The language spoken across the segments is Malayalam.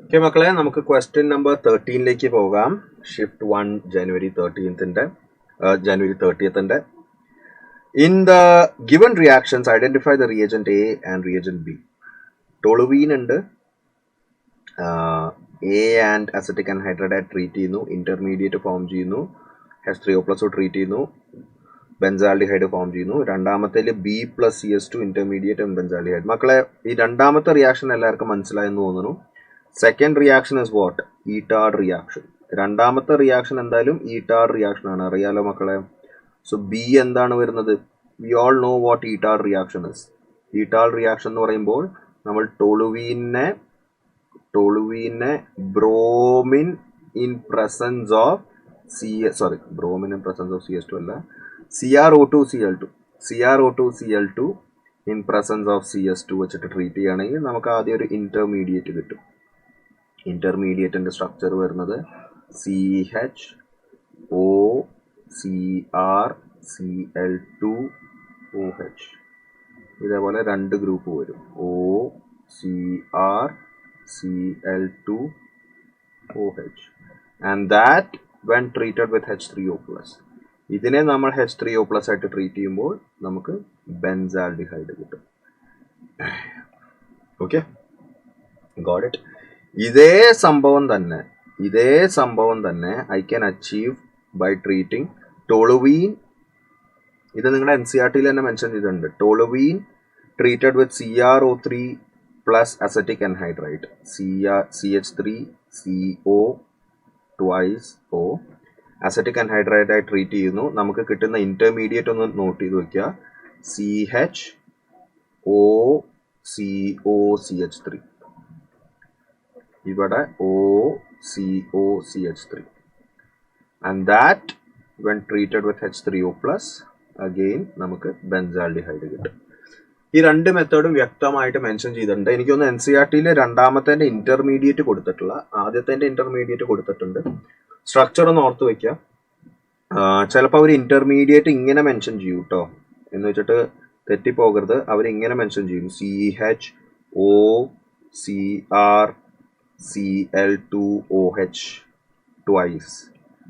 ഓക്കെ മക്കളെ, നമുക്ക് ക്വസ്റ്റ്യൻ നമ്പർ 13ലേക്ക് പോകാം. Shift 1 January 30th. In the given reactions, identify the reagent A and reagent B. Toluene ഉണ്ട്, A and acetic anhydride treat ചെയ്യുന്നു, ഇന്റർമീഡിയറ്റ് ഫോം ചെയ്യുന്നു, H3O+ ട്രീറ്റ് ചെയ്യുന്നു, ബെൻസാൽഡിഹൈഡ് ഫോം ചെയ്യുന്നു. രണ്ടാമത്തേൽ B+CS2 ഇന്റർമീഡിയറ്റ് ബെൻസാൽഡിഹൈഡ്. മക്കളെ, ഈ രണ്ടാമത്തെ റിയാക്ഷൻ എല്ലാവർക്കും മനസ്സിലായെന്ന് തോന്നുന്നു. Second reaction is what? Etard reaction. രണ്ടാമത്തെ റിയാക്ഷൻ എന്തായാലും ഈറ്റാർഡ് റിയാക്ഷൻ ആണ്, അറിയാലോ മക്കളെ. സോ ബി എന്താണ് വരുന്നത്? We all know what Etard reaction is. Etard reaction എന്ന് പറയുമ്പോൾ നമ്മൾ ടോളുവീനെ bromine in presence of bromine in presence of CS2 അല്ല, CrO2Cl2 in presence of CS2 വെച്ചിട്ട് ട്രീറ്റ് ചെയ്യുകയാണെങ്കിൽ നമുക്ക് ആദ്യം ഒരു ഇന്റർമീഡിയറ്റ് കിട്ടും. ഇന്റർമീഡിയറ്റിന്റെ സ്ട്രക്ചർ വരുന്നത് CHOCrCl2OH. ഇതേപോലെ രണ്ട് ഗ്രൂപ്പ് വരും, OCrCl2OH. And that when treated with H3O+. ഇതിനെ നമ്മൾ H3O+ ആയിട്ട് ട്രീറ്റ് ചെയ്യുമ്പോൾ നമുക്ക് ബെൻസാൽഡിഹൈഡ് കിട്ടും. Okay, got it. ഇതേ സംഭവം തന്നെ I can achieve by treating toluene. ഇത് നിങ്ങളുടെ NCERT തന്നെ മെൻഷൻ ചെയ്തിട്ടുണ്ട്. Toluene treated with CrO3 plus acetic anhydride, CH3CO twice O. അസറ്റിക് അൻഹൈഡ്രൈഡായി ട്രീറ്റ് ചെയ്യുന്നു. നമുക്ക് കിട്ടുന്ന ഇന്റർമീഡിയറ്റ് ഒന്ന് നോട്ട് ചെയ്ത് വെക്കുക, CHOCOCH3. ഇവിടെ OCOCH3. And that when treated with H3O+, again നമുക്ക് ബെൻസാൽഡിഹൈഡ് കിട്ടും. ഈ രണ്ട് മെത്തേഡും വ്യക്തമായിട്ട് മെൻഷൻ ചെയ്തിട്ടുണ്ട്. എനിക്കൊന്ന് NCERT രണ്ടാമത്തെ ഇന്റർമീഡിയറ്റ് കൊടുത്തിട്ടുള്ള, ആദ്യത്തെ ഇന്റർമീഡിയറ്റ് കൊടുത്തിട്ടുണ്ട്. സ്ട്രക്ചർ ഒന്ന് ഓർത്ത് വെക്കുക. ചിലപ്പോൾ അവർ ഇന്റർമീഡിയറ്റ് ഇങ്ങനെ മെൻഷൻ ചെയ്യും കേട്ടോ, എന്ന് വെച്ചിട്ട് തെറ്റിപ്പോകരുത്. അവരിങ്ങനെ മെൻഷൻ ചെയ്യും, CHOCrCl2OH twice.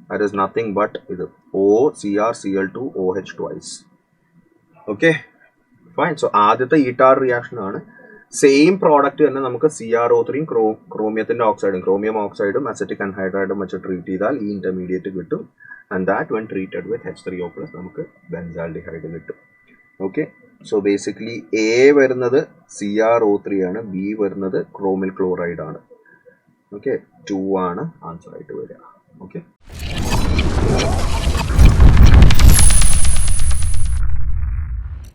That is nothing but ഇത് OCrCl2OH twice. Okay, fine. So ആദ്യത്തെ ഈറ്റാർഡ് റിയാക്ഷൻ ആണ്. സെയിം പ്രോഡക്റ്റ് തന്നെ നമുക്ക് CrO3 ക്രോമിയം ഓക്സൈഡും അസറ്റിക് അൻഹൈഡ്രൈഡും വെച്ച് ട്രീറ്റ് ചെയ്താൽ ഈ ഇന്റർമീഡിയറ്റ് കിട്ടും. And that when treated with H3O+ നമുക്ക് ബെൻസാൽഡിഹൈഡ് കിട്ടും. ഓക്കെ, സോ ബേസിക്കലി A വരുന്നത് CrO3 ആണ്, B വരുന്നത് ക്രോമിൽ ക്ലോറൈഡ് ആണ്. ഓക്കെ, 2 ആണ് ആൻസർ ആയിട്ട് വരിക. ഓക്കെ.